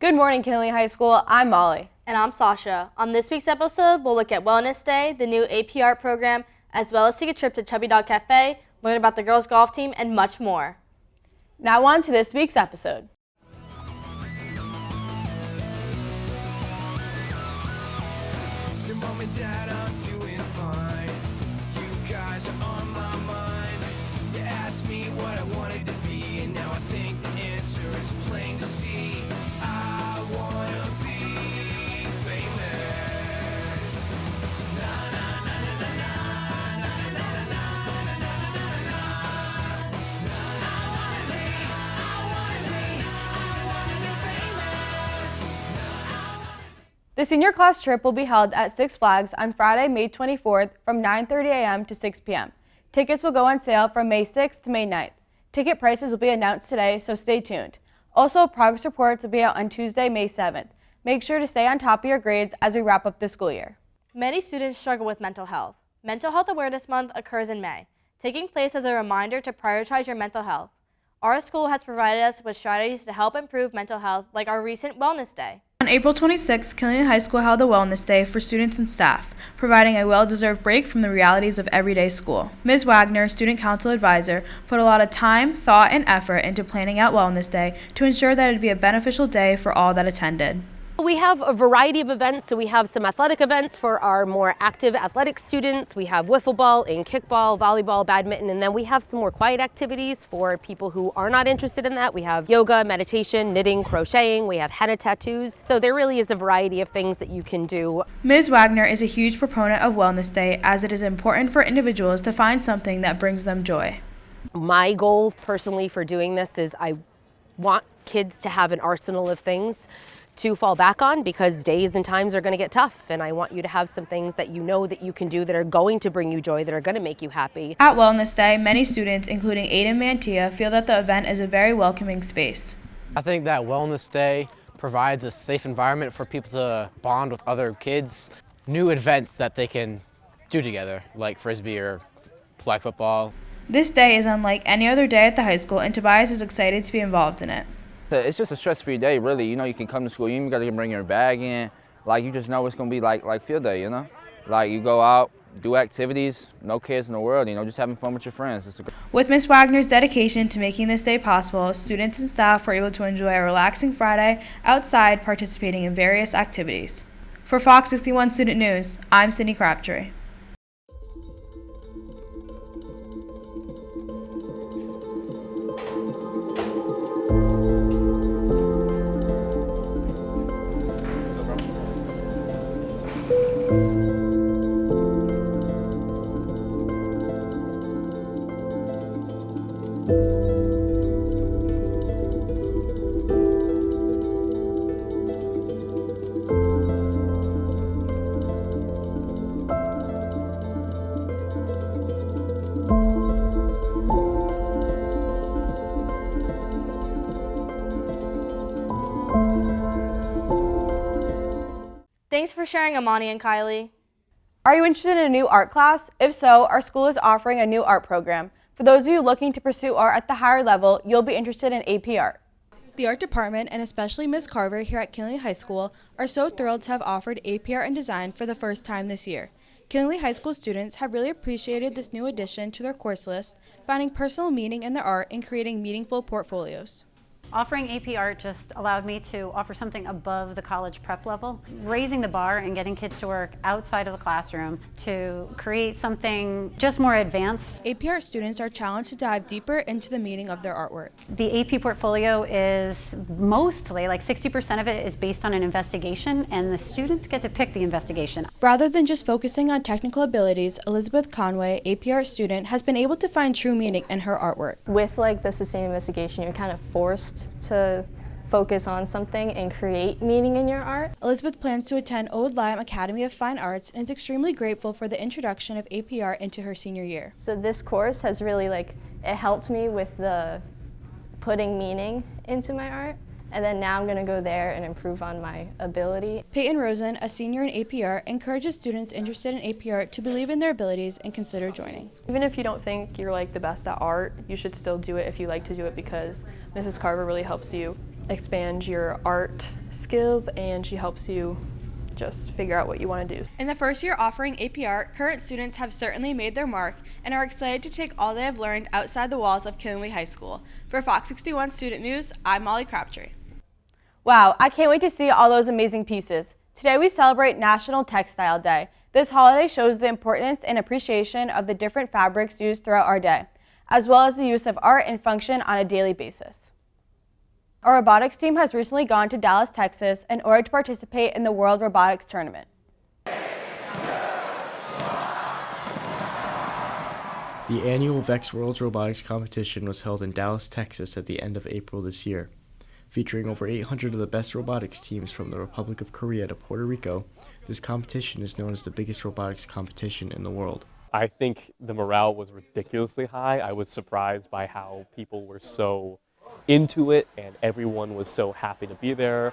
Good morning, Kinley High School. I'm Molly. And I'm Sasha. On this week's episode, we'll look at Wellness Day, the new AP Art program, as well as take a trip to Chubby Dog Cafe, learn about the girls' golf team, and much more. Now on to this week's episode. Mom and Dad, I'm doing fine. You guys are on my mind. You asked me what I wanted to be, and now I think the answer is plain to see. I wanna be famous. Na na na na na na na na na na na na na na. I wanna be famous. The senior class trip will be held at Six Flags on Friday, May 24th from 9:30 a.m. to 6 p.m. Tickets will go on sale from May 6th to May 9th. Ticket prices will be announced today, so stay tuned. Also, progress reports will be out on Tuesday, May 7th. Make sure to stay on top of your grades as we wrap up the school year. Many students struggle with mental health. Mental Health Awareness Month occurs in May, taking place as a reminder to prioritize your mental health. Our school has provided us with strategies to help improve mental health, like our recent Wellness Day. On April 26, Killeen High School held a Wellness Day for students and staff, providing a well-deserved break from the realities of everyday school. Ms. Wagner, Student Council Advisor, put a lot of time, thought, and effort into planning out Wellness Day to ensure that it would be a beneficial day for all that attended. We have a variety of events, so we have some athletic events for our more active athletic students. We have wiffle ball and kickball, volleyball, badminton, and then we have some more quiet activities for people who are not interested in that. We have yoga, meditation, knitting, crocheting, we have henna tattoos. So there really is a variety of things that you can do. Ms. Wagner is a huge proponent of Wellness Day, as it is important for individuals to find something that brings them joy. My goal personally for doing this is I want kids to have an arsenal of things to fall back on, because days and times are going to get tough, and I want you to have some things that you know that you can do that are going to bring you joy, that are going to make you happy. At Wellness Day, many students, including Aiden Mantia, feel that the event is a very welcoming space. I think that Wellness Day provides a safe environment for people to bond with other kids, new events that they can do together, like frisbee or flag football. This day is unlike any other day at the high school, and Tobias is excited to be involved in it. It's just a stress-free day, really. You know, you can come to school, you even got to bring your bag in. Like, you just know it's going to be like field day, you know? Like, you go out, do activities, no cares in the world, you know, just having fun with your friends. With Ms. Wagner's dedication to making this day possible, students and staff were able to enjoy a relaxing Friday outside, participating in various activities. For Fox 61 Student News, I'm Sydney Crabtree. Thanks for sharing, Amani and Kylie. Are you interested in a new art class? If so, our school is offering a new art program. For those of you looking to pursue art at the higher level, you'll be interested in AP Art. The art department, and especially Ms. Carver here at Kinley High School, are so thrilled to have offered AP Art and Design for the first time this year. Kinley High School students have really appreciated this new addition to their course list, finding personal meaning in their art and creating meaningful portfolios. Offering AP Art just allowed me to offer something above the college prep level, raising the bar and getting kids to work outside of the classroom to create something just more advanced. AP Art students are challenged to dive deeper into the meaning of their artwork. The AP portfolio is mostly, like 60% of it is based on an investigation, and the students get to pick the investigation. Rather than just focusing on technical abilities, Elizabeth Conway, AP Art student, has been able to find true meaning in her artwork. With like the sustained investigation, you're kind of forced to focus on something and create meaning in your art. Elizabeth plans to attend Old Lyme Academy of Fine Arts and is extremely grateful for the introduction of AP Art into her senior year. So this course has really it helped me with the putting meaning into my art. And then now I'm going to go there and improve on my ability. Peyton Rosen, a senior in AP Art, encourages students interested in AP Art to believe in their abilities and consider joining. Even if you don't think you're the best at art, you should still do it if you like to do it, because Mrs. Carver really helps you expand your art skills, and she helps you just figure out what you want to do. In the first year offering AP Art, current students have certainly made their mark and are excited to take all they have learned outside the walls of Killingly High School. For Fox 61 Student News, I'm Molly Crabtree. Wow, I can't wait to see all those amazing pieces. Today we celebrate National Textile Day. This holiday shows the importance and appreciation of the different fabrics used throughout our day, as well as the use of art and function on a daily basis. Our robotics team has recently gone to Dallas, Texas in order to participate in the World Robotics Tournament. The annual VEX World's Robotics Competition was held in Dallas, Texas at the end of April this year. Featuring over 800 of the best robotics teams from the Republic of Korea to Puerto Rico, this competition is known as the biggest robotics competition in the world. I think the morale was ridiculously high. I was surprised by how people were so into it, and everyone was so happy to be there.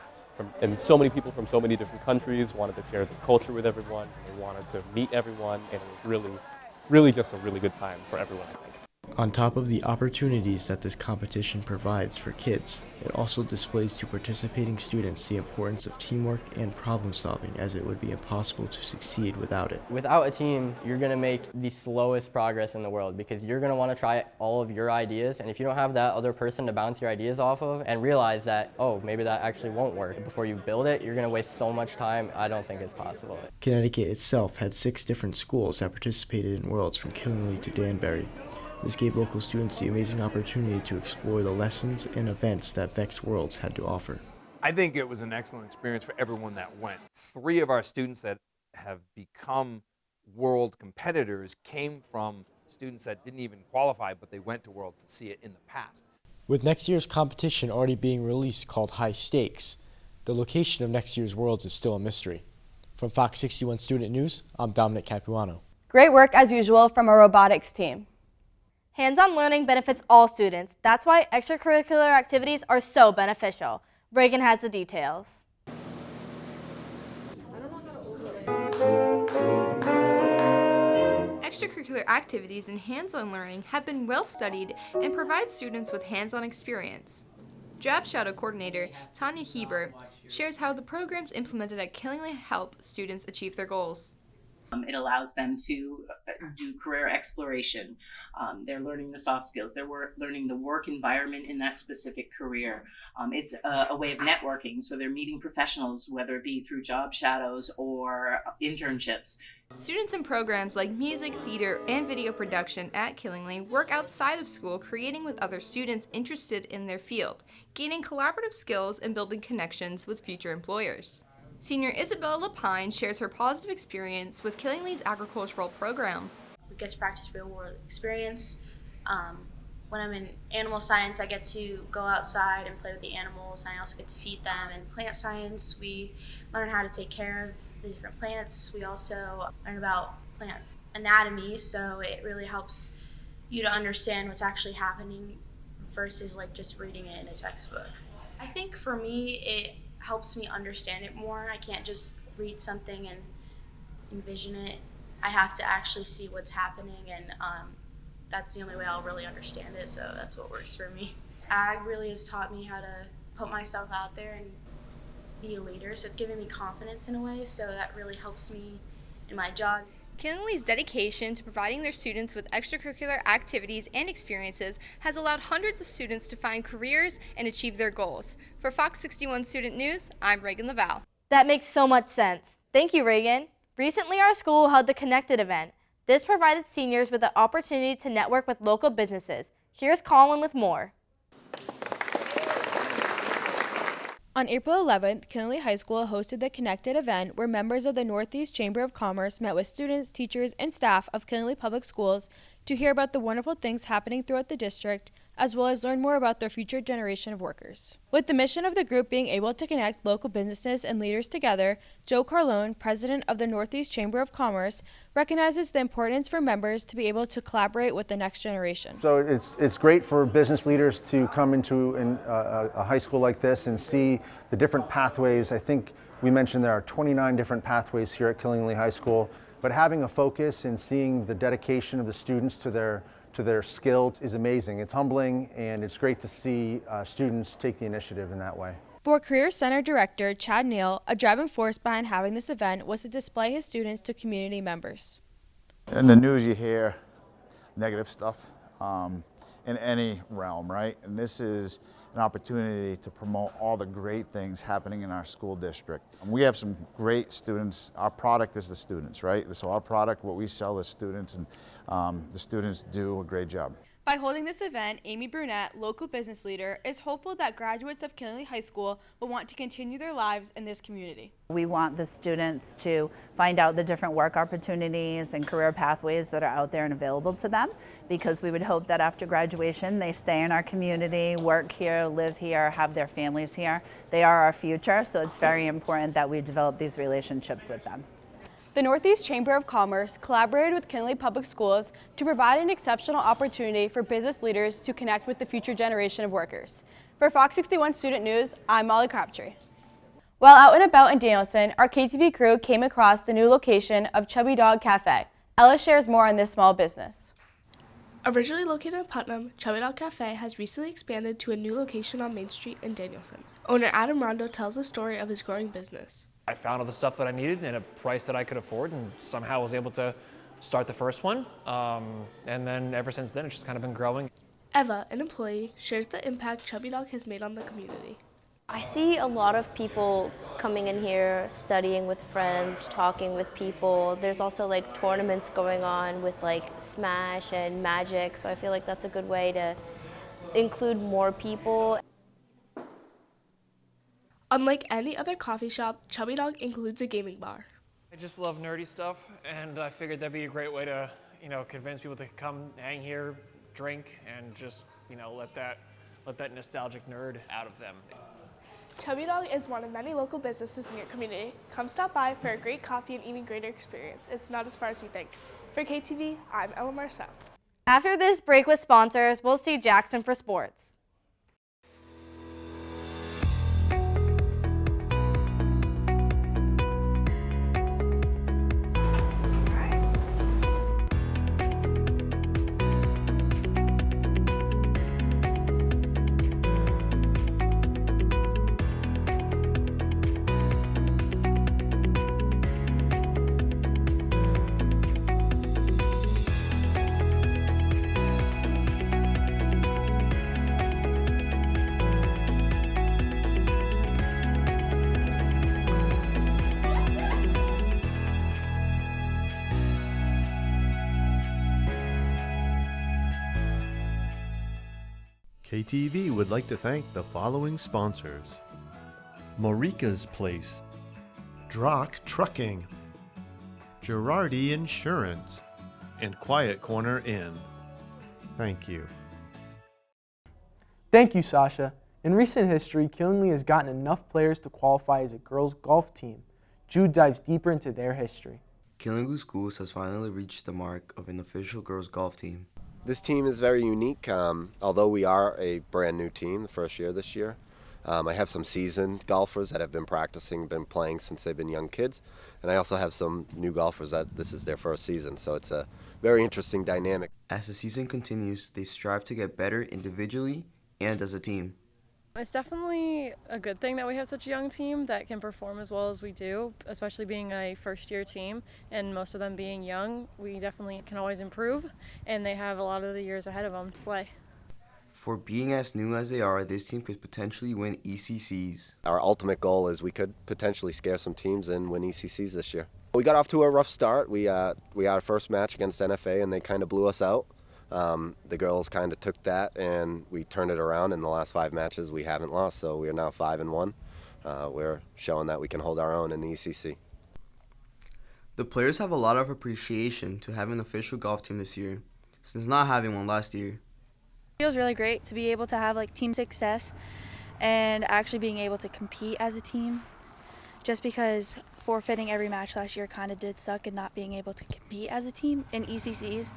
And so many people from so many different countries wanted to share the culture with everyone, and they wanted to meet everyone, and it was really just a really good time for everyone, I think. On top of the opportunities that this competition provides for kids, it also displays to participating students the importance of teamwork and problem solving, as it would be impossible to succeed without it. Without a team, you're going to make the slowest progress in the world because you're going to want to try all of your ideas, and if you don't have that other person to bounce your ideas off of and realize that, oh, maybe that actually won't work before you build it, you're going to waste so much time. I don't think it's possible. Connecticut itself had 6 different schools that participated in Worlds, from Killingly to Danbury. This gave local students the amazing opportunity to explore the lessons and events that VEX Worlds had to offer. I think it was an excellent experience for everyone that went. 3 of our students that have become world competitors came from students that didn't even qualify, but they went to Worlds to see it in the past. With next year's competition already being released, called High Stakes, the location of next year's Worlds is still a mystery. From Fox 61 Student News, I'm Dominic Capuano. Great work as usual from our robotics team. Hands-on learning benefits all students. That's why extracurricular activities are so beneficial. Reagan has the details. Extracurricular activities and hands-on learning have been well studied and provide students with hands-on experience. Job Shadow Coordinator Tanya Hebert shares how the programs implemented at Killingly help students achieve their goals. It allows them to do career exploration. They're learning the soft skills. They're learning the work environment in that specific career. It's a way of networking. So they're meeting professionals, whether it be through job shadows or internships. Students in programs like music, theater, and video production at Killingly work outside of school, creating with other students interested in their field, gaining collaborative skills and building connections with future employers. Senior Isabella Lapine shares her positive experience with Killingly's agricultural program. We get to practice real-world experience. When I'm in animal science, I get to go outside and play with the animals. I also get to feed them. In plant science, we learn how to take care of the different plants. We also learn about plant anatomy, so it really helps you to understand what's actually happening versus like just reading it in a textbook. I think for me, it helps me understand it more. I can't just read something and envision it. I have to actually see what's happening, and that's the only way I'll really understand it, so that's what works for me. Ag really has taught me how to put myself out there and be a leader, so it's given me confidence in a way, so that really helps me in my job. Killingly's dedication to providing their students with extracurricular activities and experiences has allowed hundreds of students to find careers and achieve their goals. For Fox 61 Student News, I'm Reagan Laval. That makes so much sense. Thank you, Reagan. Recently, our school held the Connected event. This provided seniors with the opportunity to network with local businesses. Here's Colin with more. On April 11th, Killingly High School hosted the Connected event where members of the Northeast Chamber of Commerce met with students, teachers, and staff of Killingly Public Schools to hear about the wonderful things happening throughout the district, as well as learn more about their future generation of workers. With the mission of the group being able to connect local businesses and leaders together, Joe Carlone, president of the Northeast Chamber of Commerce, recognizes the importance for members to be able to collaborate with the next generation. So it's great for business leaders to come into a high school like this and see the different pathways. I think we mentioned there are 29 different pathways here at Killingly High School, but having a focus and seeing the dedication of the students to to their skills is amazing. It's humbling, and it's great to see students take the initiative in that way. For Career Center Director Chad Neal, a driving force behind having this event was to display his students to community members. In the news you hear negative stuff in any realm, right? And this is an opportunity to promote all the great things happening in our school district. We have some great students. Our product is the students, right? So our product, what we sell is students, and the students do a great job. By holding this event, Amy Brunette, local business leader, is hopeful that graduates of Killingly High School will want to continue their lives in this community. We want the students to find out the different work opportunities and career pathways that are out there and available to them, because we would hope that after graduation they stay in our community, work here, live here, have their families here. They are our future, so it's very important that we develop these relationships with them. The Northeast Chamber of Commerce collaborated with Killingly Public Schools to provide an exceptional opportunity for business leaders to connect with the future generation of workers. For Fox 61 Student News, I'm Molly Crabtree. While out and about in Danielson, our KTV crew came across the new location of Chubby Dog Cafe. Ella shares more on this small business. Originally located in Putnam, Chubby Dog Cafe has recently expanded to a new location on Main Street in Danielson. Owner Adam Rondo tells the story of his growing business. I found all the stuff that I needed at a price that I could afford, and somehow was able to start the first one. And then ever since then, it's just kind of been growing. Eva, an employee, shares the impact Chubby Dog has made on the community. I see a lot of people coming in here, studying with friends, talking with people. There's also like tournaments going on with like Smash and Magic, so I feel like that's a good way to include more people. Unlike any other coffee shop, Chubby Dog includes a gaming bar. I just love nerdy stuff, and I figured that'd be a great way to, convince people to come hang here, drink, and just, let that nostalgic nerd out of them. Chubby Dog is one of many local businesses in your community. Come stop by for a great coffee and even greater experience. It's not as far as you think. For KTV, I'm Ella Marcel. After this break with sponsors, we'll see Jackson for sports. KTV would like to thank the following sponsors: Morika's Place, Drock Trucking, Girardi Insurance, and Quiet Corner Inn. Thank you. Thank you, Sasha. In recent history, Killingly has gotten enough players to qualify as a girls' golf team. Jude dives deeper into their history. Killingly Schools has finally reached the mark of an official girls' golf team. This team is very unique. Although we are a brand new team, the first year this year, I have some seasoned golfers that have been practicing, been playing since they've been young kids, and I also have some new golfers that this is their first season, so it's a very interesting dynamic. As the season continues, they strive to get better individually and as a team. It's definitely a good thing that we have such a young team that can perform as well as we do, especially being a first-year team and most of them being young. We definitely can always improve, and they have a lot of the years ahead of them to play. For being as new as they are, this team could potentially win ECCs. Our ultimate goal is we could potentially scare some teams and win ECCs this year. We got off to a rough start. We had our first match against NFA, and they kind of blew us out. The girls kind of took that, and we turned it around. In the last 5 matches, we haven't lost, so we are now 5-1. We're showing that we can hold our own in the ECC. The players have a lot of appreciation to have an official golf team this year, since not having one last year. It feels really great to be able to have team success and actually being able to compete as a team, just because forfeiting every match last year kind of did suck, and not being able to compete as a team in ECCs,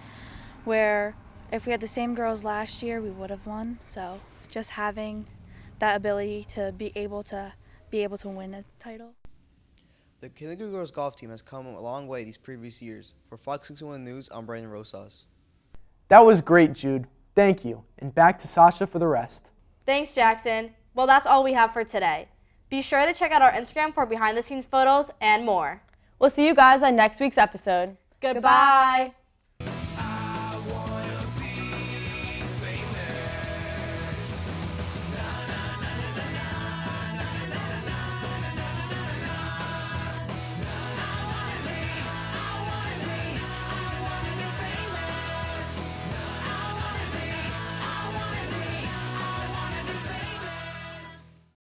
where if we had the same girls last year, we would have won. So just having that ability to be able to win a title. The Killingly girls golf team has come a long way these previous years. For Fox 61 News, I'm Brandon Rosas. That was great, Jude. Thank you. And back to Sasha for the rest. Thanks, Jackson. Well, that's all we have for today. Be sure to check out our Instagram for behind-the-scenes photos and more. We'll see you guys on next week's episode. Goodbye.